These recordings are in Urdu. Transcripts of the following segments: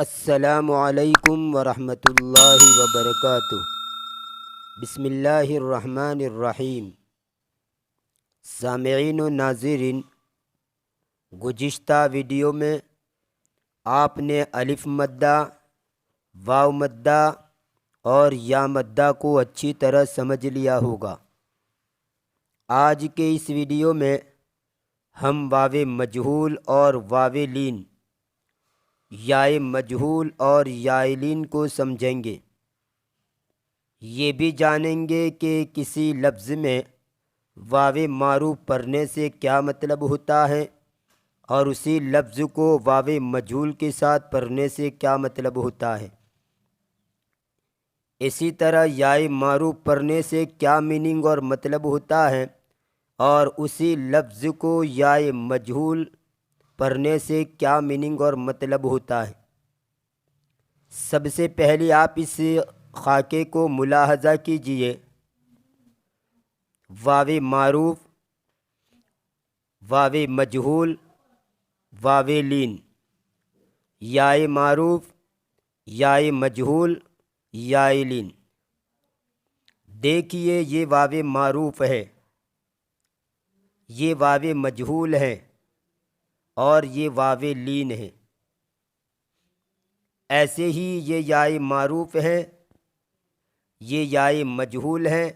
السلام علیکم ورحمۃ اللہ وبرکاتہ۔ بسم اللہ الرحمن الرحیم۔ سامعین و ناظرین، گزشتہ ویڈیو میں آپ نے الف مدہ، واو مدہ اور یا مدہ کو اچھی طرح سمجھ لیا ہوگا۔ آج کے اس ویڈیو میں ہم واو مجہول اور واو لین، یائے مجہول اور یائے لین کو سمجھیں گے۔ یہ بھی جانیں گے کہ کسی لفظ میں واو معروف پڑھنے سے کیا مطلب ہوتا ہے اور اسی لفظ کو واو مجہول کے ساتھ پڑھنے سے کیا مطلب ہوتا ہے۔ اسی طرح یائے معروف پڑھنے سے کیا میننگ اور مطلب ہوتا ہے اور اسی لفظ کو یائے مجہول پڑھنے سے کیا میننگ اور مطلب ہوتا ہے۔ سب سے پہلے آپ اس خاکے کو ملاحظہ کیجئے۔ واو معروف، واو مجہول، واو لین، یائے معروف، یائے مجہول، یائے لین۔ دیکھیے یہ واو معروف ہے، یہ واو مجہول ہے اور یہ واو لین ہے۔ ایسے ہی یہ یائے معروف ہے، یہ یائے مجہول ہے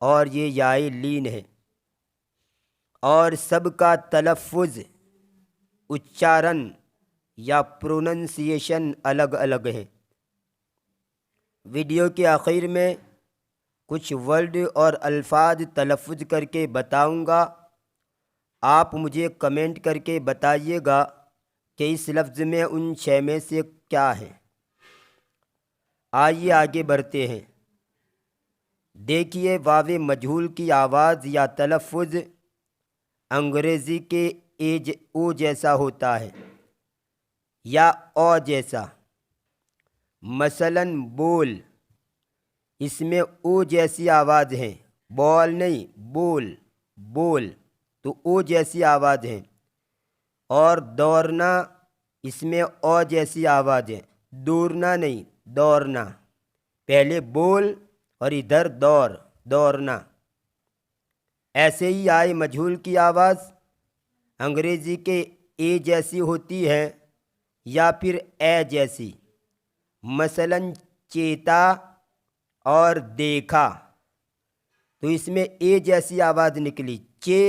اور یہ یائے لین ہے، اور سب کا تلفظ، اچارن یا پروننسیشن الگ الگ ہے۔ ویڈیو کے آخر میں کچھ ورڈ اور الفاظ تلفظ کر کے بتاؤں گا، آپ مجھے کمنٹ کر کے بتائیے گا کہ اس لفظ میں ان 6 میں سے کیا ہے۔ آئیے آگے بڑھتے ہیں۔ دیکھیے واو مجہول کی آواز یا تلفظ انگریزی کے او جیسا ہوتا ہے یا او جیسا۔ مثلاً بول، اس میں او جیسی آواز ہے، بول نہیں، بول، بول، تو او جیسی آواز ہے۔ اور دوڑنا، اس میں او جیسی آواز ہے، دوڑنا نہیں، دوڑنا۔ پہلے بول اور ادھر دوڑ، دوڑنا۔ ایسے ہی یائے مجہول کی آواز انگریزی کے اے جیسی ہوتی ہے یا پھر اے جیسی۔ مثلاً چیتا اور دیکھا، تو اس میں اے جیسی آواز نکلی، چے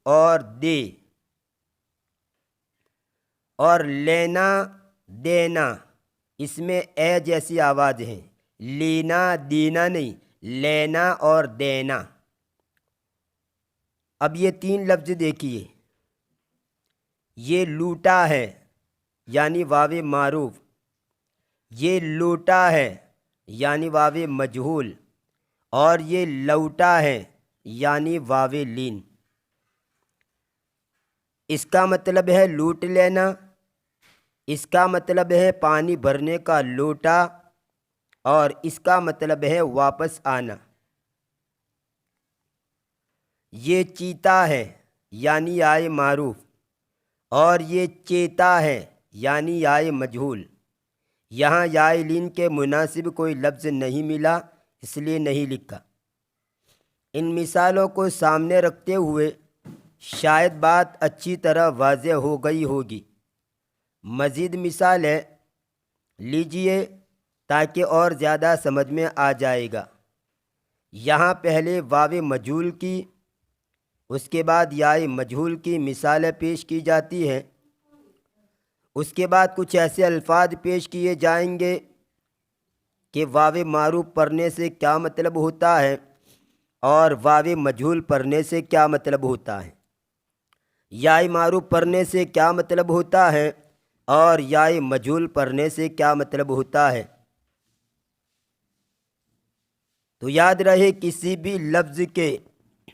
اور دے۔ اور لینا، دینا، اس میں اے جیسی آواز ہے، لینا، دینا نہیں، لینا اور دینا۔ اب یہ 3 لفظ دیکھیے۔ یہ لوٹا ہے یعنی واو معروف، یہ لوٹا ہے یعنی واو مجہول، اور یہ لوٹا ہے یعنی واو لین۔ اس کا مطلب ہے لوٹ لینا، اس کا مطلب ہے پانی بھرنے کا لوٹا، اور اس کا مطلب ہے واپس آنا۔ یہ چیتا ہے یعنی یائے معروف، اور یہ چیتا ہے یعنی یائے مجہول۔ یہاں یائے لین کے مناسب کوئی لفظ نہیں ملا، اس لیے نہیں لکھا۔ ان مثالوں کو سامنے رکھتے ہوئے شاید بات اچھی طرح واضح ہو گئی ہوگی۔ مزید مثالیں لیجئے تاکہ اور زیادہ سمجھ میں آ جائے گا۔ یہاں پہلے واو مجہول کی، اس کے بعد یائے مجہول کی مثالیں پیش کی جاتی ہیں۔ اس کے بعد کچھ ایسے الفاظ پیش کیے جائیں گے کہ واو معروف پڑھنے سے کیا مطلب ہوتا ہے اور واو مجہول پڑھنے سے کیا مطلب ہوتا ہے، یائے معروف پڑھنے سے کیا مطلب ہوتا ہے اور یائے مجہول پڑھنے سے کیا مطلب ہوتا ہے۔ تو یاد رہے کسی بھی لفظ کے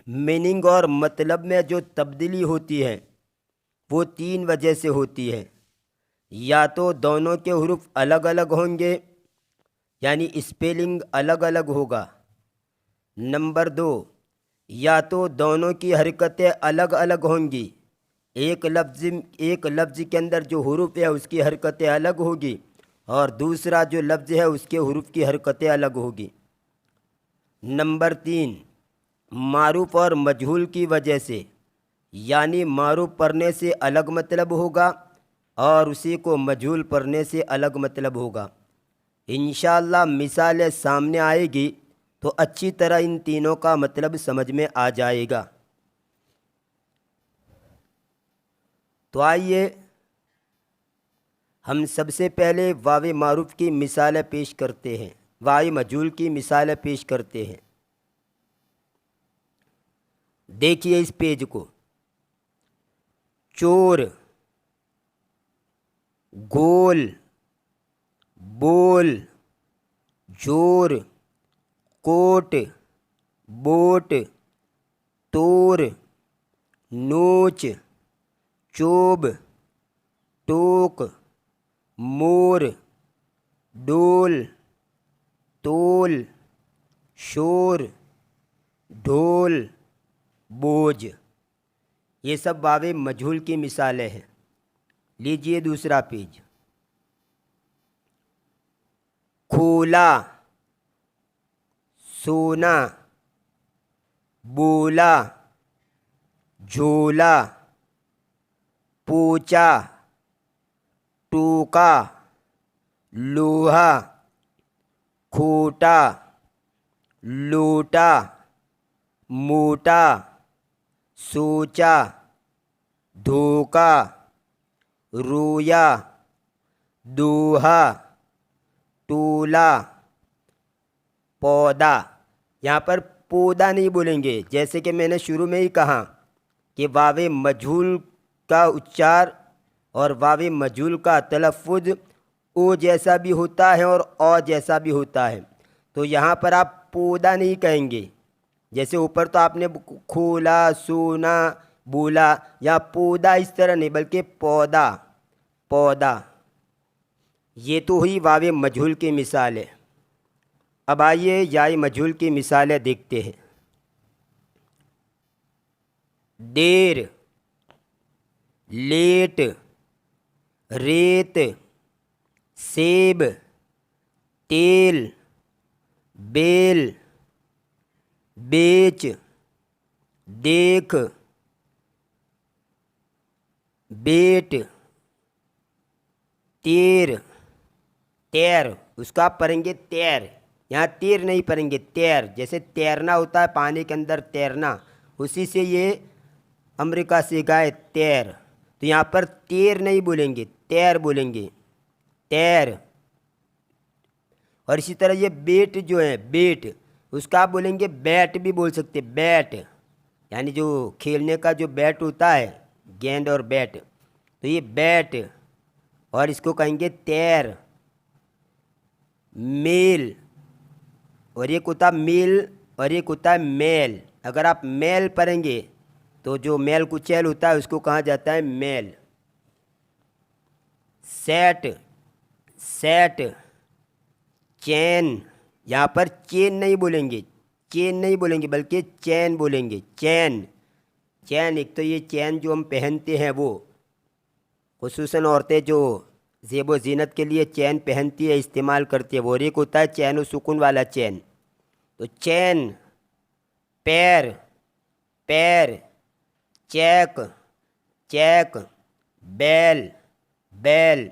میننگ اور مطلب میں جو تبدیلی ہوتی ہے وہ 3 وجہ سے ہوتی ہے۔ یا تو دونوں کے حروف الگ الگ ہوں گے یعنی اسپیلنگ الگ الگ ہوگا۔ نمبر 2، یا تو دونوں کی حرکتیں الگ الگ ہوں گی ایک لفظ کے اندر جو حروف ہے اس کی حرکتیں الگ ہوگی اور دوسرا جو لفظ ہے اس کے حروف کی حرکتیں الگ ہوگی۔ نمبر 3، معروف اور مجہول کی وجہ سے، یعنی معروف پڑھنے سے الگ مطلب ہوگا اور اسی کو مجہول پڑھنے سے الگ مطلب ہوگا۔ انشاءاللہ مثالیں سامنے آئے گی تو اچھی طرح ان تینوں کا مطلب سمجھ میں آ جائے گا۔ تو آئیے ہم سب سے پہلے واو معروف کی مثالیں پیش کرتے ہیں، واو مجہول کی مثالیں پیش کرتے ہیں۔ دیکھیے اس پیج کو، چور، گول، بول، جور، کوٹ، بوٹ، تور، نوچ، چوب، ٹوک، مور، ڈول، تول، شور، ڈھول، بوجھ، یہ سب واو مجہول کی مثالیں ہیں۔ لیجئے دوسرا پیج، کھولا، سونا، بولا، جھولا، پوچا، ٹوکا، لوہا، کھوٹا، لوٹا، موٹا، سوچا، دھوکا، رویا، دوہا، ٹولا، پودا۔ یہاں پر پودا نہیں بولیں گے، جیسے کہ میں نے شروع میں ہی کہا کہ واو مجہول کا اچار اور واو مجہول کا تلفظ او جیسا بھی ہوتا ہے اور او جیسا بھی ہوتا ہے، تو یہاں پر آپ پودا نہیں کہیں گے۔ جیسے اوپر تو آپ نے کھولا، سونا، بولا، یا پودا اس طرح نہیں بلکہ پودا، پودا۔ یہ تو ہوئی واو مجہول کی مثال ہے۔ اب آئیے یاء مجہول کی مثالیں دیکھتے ہیں۔ دیر، لیٹ، ریت، سیب، تیل، بیل، بیچ، دیکھ، بیٹ، تیر، تیر، اس کا آپ پڑھیں گے تیر، یہاں تیر نہیں پڑھیں گے تیر، جیسے تیرنا ہوتا ہے پانی کے اندر تیرنا، اسی سے یہ امریکہ سے گائے تیر، تو یہاں پر تیر نہیں بولیں گے تیر بولیں گے، تیر۔ اور اسی طرح یہ بیٹ جو ہے بیٹ، اس کا آپ بولیں گے بیٹ بھی بول سکتے، بیٹ، یعنی جو کھیلنے کا جو بیٹ ہوتا ہے، گیند اور بیٹ، تو یہ بیٹ، اور اس کو کہیں گے تیر۔ میل، اور ایک ہوتا میل اور ایک ہوتا ہے میل، اگر آپ میل پڑھیں گے تو جو میل کچیل ہوتا ہے اس کو کہا جاتا ہے میل۔ سیٹ، سیٹ، چین، یہاں پر چین نہیں بولیں گے، چین نہیں بولیں گے بلکہ چین بولیں گے، چین، چین۔ ایک تو یہ چین جو ہم پہنتے ہیں وہ خصوصاً عورتیں جو زیب و زینت کے لیے چین پہنتی ہے استعمال کرتی ہے، وہ ایک ہوتا ہے چین و سکون والا چین، تو چین۔ پیر، پیر، چیک، چیک، بیل، بیل۔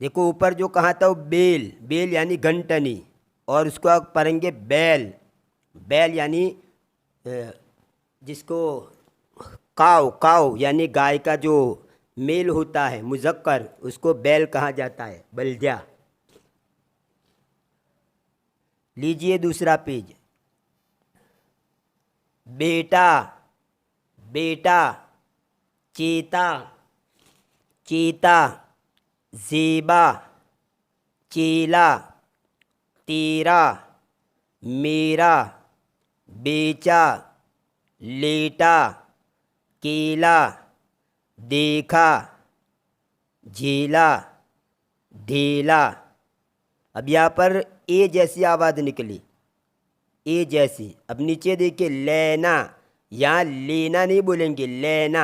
دیکھو اوپر جو کہا تھا وہ بیل، بیل یعنی گھنٹنی، اور اس کو آپ پڑھیں گے بیل، بیل یعنی جس کو کاؤ، کاؤ یعنی گائے کا جو میل ہوتا ہے مذکر، اس کو بیل کہا جاتا ہے، بلدیا۔ لیجئے دوسرا پیج، بیٹا، بیٹا، چیتا، چیتا، زیبا، چیلا، تیرا، میرا، بیچا، لیٹا، کیلا، دیکھا، جھیلا، ڈھیلا۔ اب یہاں پر اے جیسی آواز نکلی، اے جیسی۔ اب نیچے دیکھیے لینا، یہاں لینا نہیں بولیں گے لینا،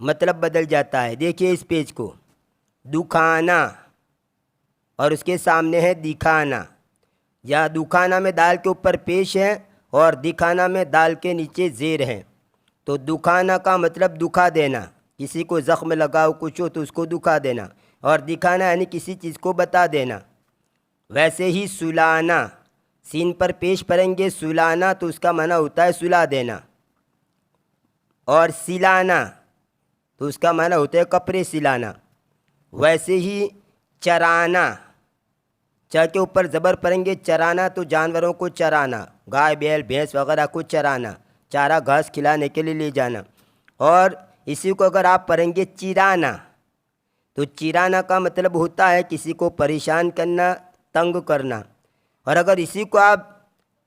مطلب بدل جاتا ہے. دیکھیے اس پیج کو، دکھانا اور اس کے سامنے ہے دکھانا. یا دکھانا میں دال کے اوپر پیش ہے اور دکھانا میں دال کے نیچے زیر ہے. تو دکھانا کا مطلب دکھا دینا، کسی کو زخم لگاؤ کچھ ہو تو اس کو دکھا دینا، اور دکھانا یعنی کسی چیز کو بتا دینا. ویسے ہی سلانا، سین پر پیش پڑیں گے سلانا تو اس کا معنی ہوتا ہے سلا دینا. اور سلانا تو اس کا معنی ہوتا ہے کپڑے سلانا. ویسے ہی چرانا، چا کے اوپر زبر پڑیں گے چرانا تو جانوروں کو چرانا، گائے بیل بھینس وغیرہ کو چرانا، چارہ گھاس کھلانے کے لیے لے جانا. اور اسی کو اگر آپ پڑھیں گے چرانا تو چرانا کا مطلب ہوتا ہے کسی کو پریشان کرنا، تنگ کرنا. اور اگر اسی کو آپ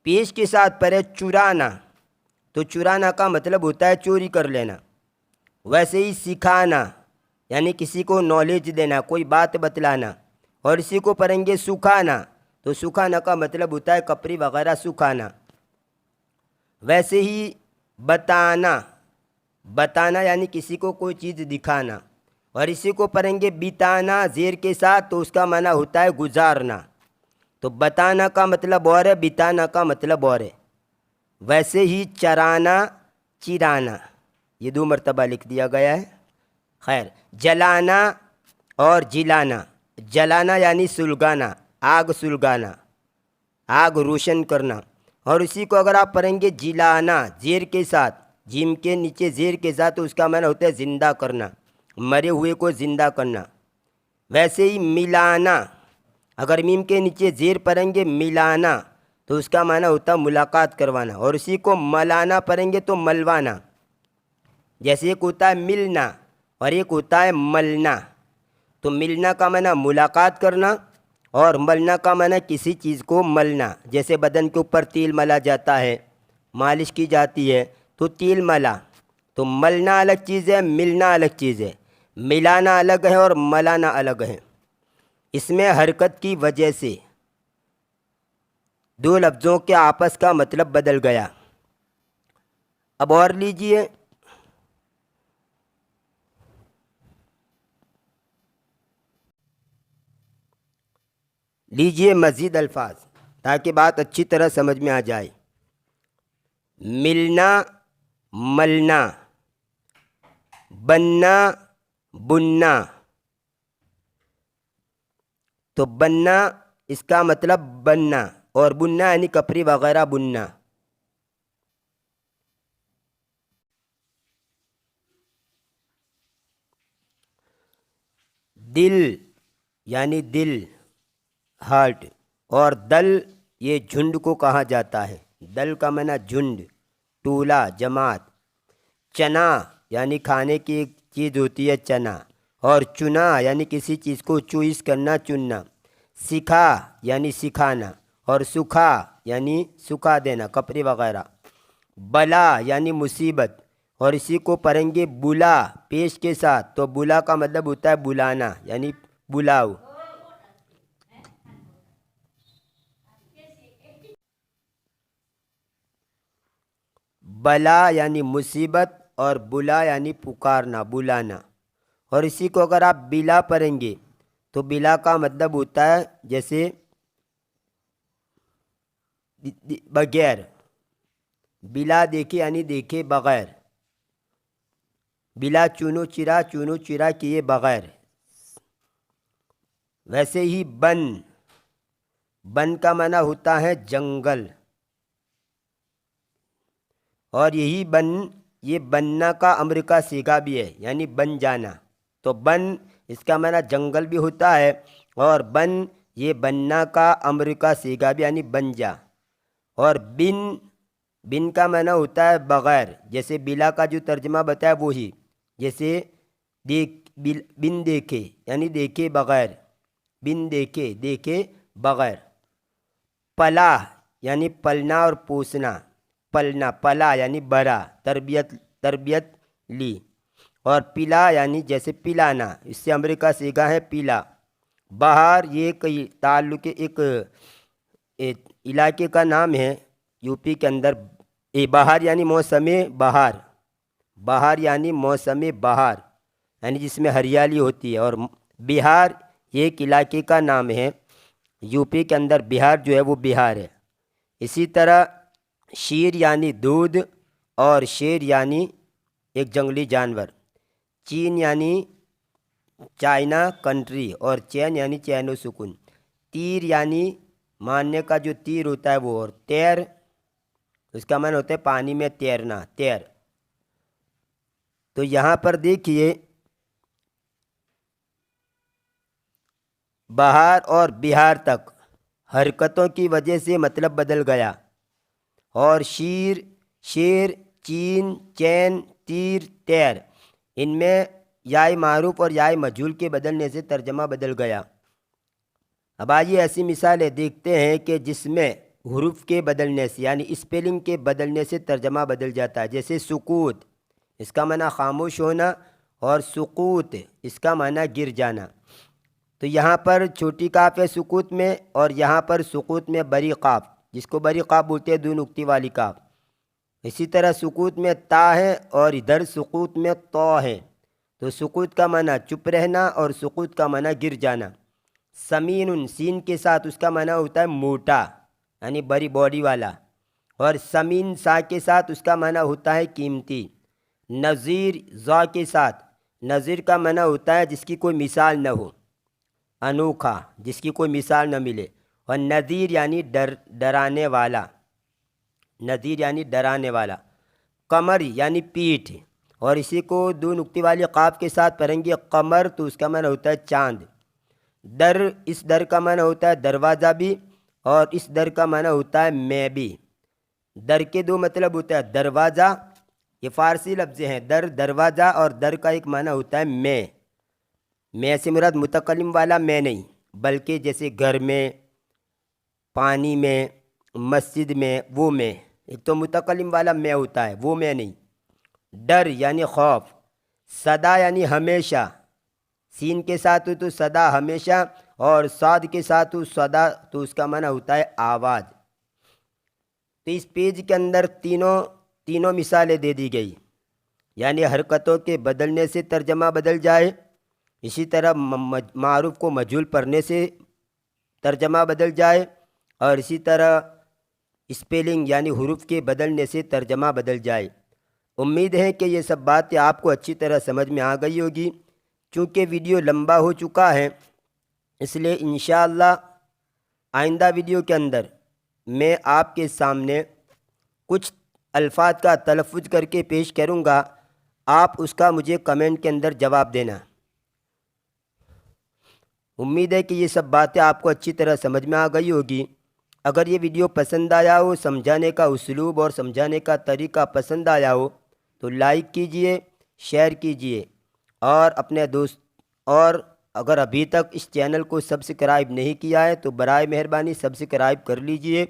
پیش کے ساتھ پڑھیں چرانا تو چرانا کا مطلب ہوتا ہے چوری کر لینا. ویسے ہی سکھانا یعنی کسی کو نالج دینا، کوئی بات بتلانا. اور اسی کو پڑھیں گے سکھانا تو سکھانا کا مطلب ہوتا ہے کپڑے وغیرہ سکھانا. ویسے ہی بتانا، بتانا یعنی کسی کو کوئی چیز دکھانا. اور اسی کو پڑھیں گے بتانا زیر کے ساتھ تو اس کا معنی ہوتا ہے گزارنا. تو بتانا کا مطلب اور ہے، بتانا کا مطلب اور ہے. ویسے ہی چرانا، چرانا، یہ 2 مرتبہ لکھ دیا گیا ہے. خیر، جلانا اور جلانا. جلانا یعنی سلگانا، آگ سلگانا، آگ روشن کرنا. اور اسی کو اگر آپ پڑھیں گے جلانا زیر کے ساتھ، جیم کے نیچے زیر کے ساتھ تو اس کا معنی ہوتا ہے زندہ کرنا، مرے ہوئے کو زندہ کرنا. ویسے ہی ملانا، اگر میم کے نیچے زیر پڑھیں گے ملانا تو اس کا معنی ہوتا ہے ملاقات کروانا. اور اسی کو ملانا پڑھیں گے تو ملوانا. جیسے ایک ہوتا ہے ملنا اور ایک ہوتا ہے ملنا. تو ملنا کا معنی ملاقات کرنا اور ملنا کا معنی کسی چیز کو ملنا. جیسے بدن کے اوپر تیل ملا جاتا ہے، مالش کی جاتی ہے تو تیل ملا. تو ملنا الگ چیز ہے، ملنا الگ چیز ہے. ملانا الگ ہے اور ملانا الگ ہے. اس میں حرکت کی وجہ سے 2 لفظوں کے آپس کا مطلب بدل گیا. اب اور لیجئے، مزید الفاظ تاکہ بات اچھی طرح سمجھ میں آ جائے. ملنا، ملنا، بننا، بننا. تو بننا اس کا مطلب بننا اور بننا یعنی کپڑے وغیرہ بننا. دل یعنی دل، ہارٹ. اور دل یہ جھنڈ کو کہا جاتا ہے. دل کا معنی جھنڈ، ٹولہ، جماعت. چنا یعنی کھانے کی ایک چیز ہوتی ہے چنا. اور چنا یعنی کسی چیز کو چوئس کرنا، چننا. سکھا یعنی سکھانا اور سکھا یعنی سکھا دینا، کپڑے وغیرہ. بلا یعنی مصیبت. اور اسی کو پڑھیں گے بلا پیش کے ساتھ تو بلا کا مطلب ہوتا ہے بلانا یعنی بلاؤ. بلا یعنی مصیبت اور بلا یعنی پکارنا، بلانا. اور اسی کو اگر آپ بلا پڑھیں گے تو بلا کا مطلب ہوتا ہے جیسے بغیر. بلا دیکھے یعنی دیکھے بغیر. بلا چونو چرا، چونو چرا کیے بغیر. ویسے ہی بن، بن کا معنی ہوتا ہے جنگل. اور یہی بن، یہ بننا کا امر کا صیغہ بھی ہے یعنی بن جانا. تو بن اس کا معنی جنگل بھی ہوتا ہے اور بن یہ بننا کا امر کا صیغہ بھی یعنی بن جا. اور بن، بن کا معنی ہوتا ہے بغیر. جیسے بلا کا جو ترجمہ بتایا وہی، جیسے بن دیکھے یعنی دیکھے بغیر، بن دیکھے، دیکھے بغیر. پلا یعنی پلنا اور پوسنا. پلنا، پلا یعنی بڑا، تربیت لی. اور پلا یعنی جیسے پلانا، اس سے امر کا صیغہ ہے پیلا. بہار یہ کئی تعلق ایک علاقے کا نام ہے یو پی کے اندر. بہار یعنی موسم بہار. بہار یعنی موسم بہار، یعنی جس میں ہریالی ہوتی ہے، اور بہار یہ ایک علاقے کا نام ہے، یو پی کے اندر بہار جو ہے وہ بہار ہے۔ اسی طرح شیر یعنی دودھ، اور شیر یعنی ایک جنگلی جانور، چین یعنی چائنا کنٹری، اور چین یعنی چین و سکون، تیر یعنی مارنے کا جو تیر ہوتا ہے وہ، اور تیر اس کا معنی ہوتا ہے پانی میں تیرنا، تیر۔ تو یہاں پر دیکھیے بہار اور بہار تک حرکتوں کی وجہ سے مطلب بدل گیا، اور شیر، شیر، چین، چین، تیر، تیر، ان میں یائے معروف اور یائے مجہول کے بدلنے سے ترجمہ بدل گیا۔ اب آئیے ایسی مثالیں دیکھتے ہیں کہ جس میں حروف کے بدلنے سے یعنی اسپیلنگ کے بدلنے سے ترجمہ بدل جاتا ہے، جیسے سکوت، اس کا معنی خاموش ہونا، اور سقوط اس کا معنی گر جانا۔ تو یہاں پر چھوٹی قاف ہے سکوت میں، اور یہاں پر سقوط میں بڑی قاف، جس کو بڑی قاف بولتے ہیں، دو نقطے والی قاف۔ اسی طرح سکوت میں تا ہے، اور ادھر سقوط میں تو ہے۔ تو سکوت کا معنی چپ رہنا، اور سقوط کا معنی گر جانا۔ سمین سین کے ساتھ اس کا معنی ہوتا ہے موٹا، یعنی بڑی باڈی والا، اور سمین سا کے ساتھ اس کا معنی ہوتا ہے قیمتی۔ نظیر ذا کے ساتھ، نظیر کا معنی ہوتا ہے جس کی کوئی مثال نہ ہو، انوکھا، جس کی کوئی مثال نہ ملے، اور نذیر یعنی ڈرانے والا، نذیر یعنی ڈرانے والا۔ قمر یعنی پیٹھ، اور اسی کو دو نقطے والی قاف کے ساتھ پڑھیں گے قمر، تو اس کا معنی ہوتا ہے چاند۔ در، اس در کا معنی ہوتا ہے دروازہ بھی، اور اس در کا معنی ہوتا ہے میں بھی۔ در کے دو مطلب ہوتا ہے دروازہ، یہ فارسی لفظ ہیں، در دروازہ، اور در کا ایک معنی ہوتا ہے میں سے مراد متکلم والا میں نہیں، بلکہ جیسے گھر میں، پانی میں، مسجد میں، وہ میں، ایک تو متکلم والا میں ہوتا ہے، وہ میں نہیں۔ ڈر یعنی خوف۔ صدا یعنی ہمیشہ، سین کے ساتھ ہو تو صدا ہمیشہ، اور صاد کے ساتھ ہو صدا تو اس کا معنی ہوتا ہے آواز۔ تو اس پیج کے اندر تینوں مثالیں دے دی گئی، یعنی حرکتوں کے بدلنے سے ترجمہ بدل جائے، اسی طرح معروف کو مجہول پڑھنے سے ترجمہ بدل جائے، اور اسی طرح اسپیلنگ یعنی حروف کے بدلنے سے ترجمہ بدل جائے۔ امید ہے کہ یہ سب باتیں آپ کو اچھی طرح سمجھ میں آ گئی ہوگی۔ چونکہ ویڈیو لمبا ہو چکا ہے، اس لیے انشاءاللہ آئندہ ویڈیو کے اندر میں آپ کے سامنے کچھ الفاظ کا تلفظ کر کے پیش کروں گا، آپ اس کا مجھے کمنٹ کے اندر جواب دینا۔ امید ہے کہ یہ سب باتیں آپ کو اچھی طرح سمجھ میں آ گئی ہوگی۔ اگر یہ ویڈیو پسند آیا ہو، سمجھانے کا اسلوب اور سمجھانے کا طریقہ پسند آیا ہو، تو لائک کیجئے، شیئر کیجئے، اور اپنے دوست، اور اگر ابھی تک اس چینل کو سبسکرائب نہیں کیا ہے تو برائے مہربانی سبسکرائب کر لیجئے۔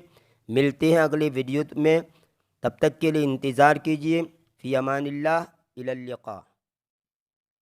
ملتے ہیں اگلے ویڈیو میں، تب تک کے لیے انتظار کیجئے۔ فی امان اللہ، الی اللقاء۔